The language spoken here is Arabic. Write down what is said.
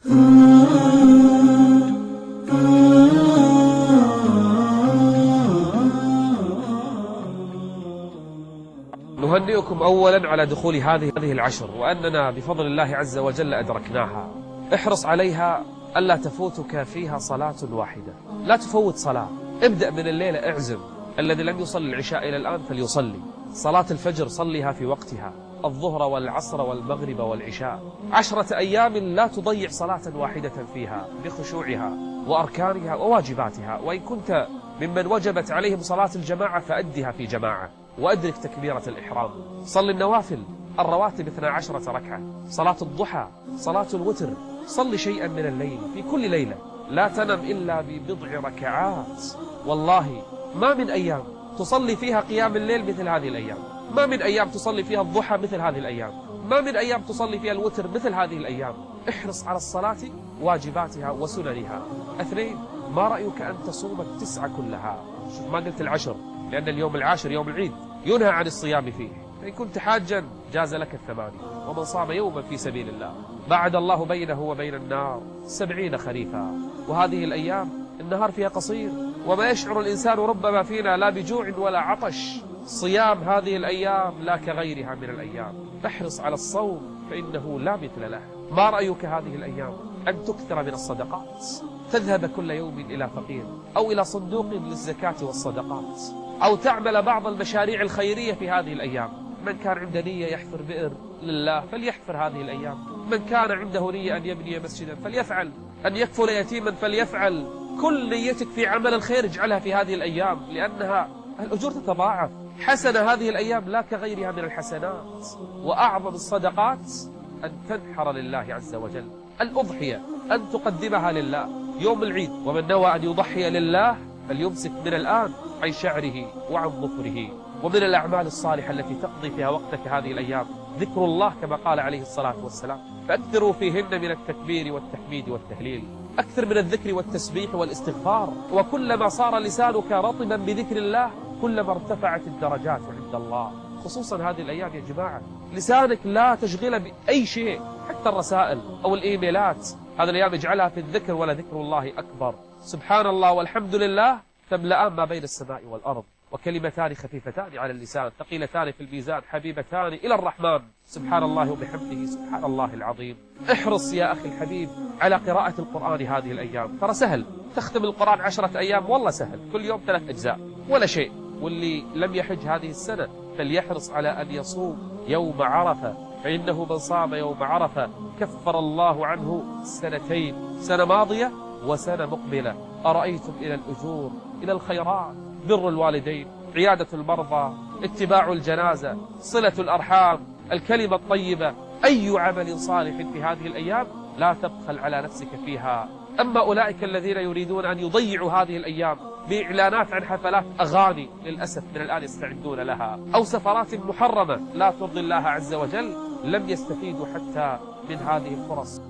نهنئكم أولا على دخول هذه العشر، وأننا بفضل الله عز وجل أدركناها. احرص عليها ألا تفوتك فيها صلاة واحدة، لا تفوت صلاة. ابدأ من الليلة، اعزم. الذي لم يصلي العشاء إلى الآن فليصلي. صلاة الفجر صليها في وقتها، الظهر والعصر والمغرب والعشاء. 10 أيام لا تضيع صلاة واحدة فيها بخشوعها وأركانها وواجباتها. وإن كنت ممن وجبت عليهم صلاة الجماعة فأدها في جماعة، وأدرك تكبيرة الإحرام. صل النوافل الرواتب 12 ركعة، صلاة الضحى، صلاة الوتر. صل شيئا من الليل في كل ليلة، لا تنم إلا ببضع ركعات. والله ما من أيام تصلي فيها قيام الليل مثل هذه الأيام، ما من أيام تصلي فيها الضحى مثل هذه الأيام، ما من أيام تصلي فيها الوتر مثل هذه الأيام. احرص على الصلاة واجباتها وسننها. 2، ما رأيك أن تصوم ال9 كلها؟ شوف، ما قلت العشر، لأن اليوم العاشر يوم العيد ينهى عن الصيام فيه. فإن كنت حاجا جاز لك 8، ومن صام يوما في سبيل الله بعد الله بينه وبين النار 70 خريفا. وهذه الأيام النهار فيها قصير، وما يشعر الإنسان ربما فينا لا بجوع ولا عطش. صيام هذه الأيام لا كغيرها من الأيام. احرص على الصوم فإنه لا مثل له. ما رأيك هذه الأيام أن تكثر من الصدقات، تذهب كل يوم إلى فقير أو إلى صندوق للزكاة والصدقات، أو تعمل بعض المشاريع الخيرية في هذه الأيام. من كان عنده نية يحفر بئر لله فليحفر هذه الأيام، من كان عنده نية أن يبني مسجدا فليفعل، أن يكفل يتيما فليفعل. كل نيتك في عمل الخير اجعلها في هذه الأيام، لأنها الأجور تتضاعف. حسنة هذه الأيام لا كغيرها من الحسنات. وأعظم الصدقات أن تنحر لله عز وجل، الأضحية أن تقدمها لله يوم العيد. ومن نوى أن يضحي لله فليمسك من الآن عن شعره وعن ظفره. ومن الأعمال الصالحة التي تقضي فيها وقتك هذه الأيام ذكر الله كما قال عليه الصلاة والسلام، فأكثروا فيهن من التكبير والتحميد والتهليل. أكثر من الذكر والتسبيح والاستغفار. وكلما صار لسانك رطبا بذكر الله كلما ارتفعت الدرجات عند الله. خصوصا هذه الأيام يا جماعة، لسانك لا تشغله بأي شيء، حتى الرسائل أو الإيميلات. هذه الأيام اجعلها في الذكر، ولذكر الله أكبر. سبحان الله والحمد لله تملأان ما بين السماء والأرض، وكلمتان خفيفتان على اللسان ثقيلتان في الميزان حبيبتان إلى الرحمن. سبحان الله وبحمده سبحان الله العظيم. احرص يا أخي الحبيب على قراءة القرآن هذه الأيام، ترى سهل. تختم القرآن 10 أيام والله سهل، كل يوم 3 أجزاء ولا شيء. واللي لم يحج هذه السنة فليحرص على أن يصوم يوم عرفة، فإنه من صام يوم عرفة كفر الله عنه 2، سنة ماضية وسنة مقبلة. أرأيتم إلى الأجور، إلى الخيرات، بر الوالدين، عيادة المرضى، اتباع الجنازة، صلة الأرحام، الكلمة الطيبة، أي عمل صالح في هذه الأيام لا تبخل على نفسك فيها. أما أولئك الذين يريدون أن يضيعوا هذه الأيام بإعلانات عن حفلات أغاني، للأسف من الآن يستعدون لها، أو سفرات محرمة لا ترضي الله عز وجل، لم يستفيدوا حتى من هذه الفرص.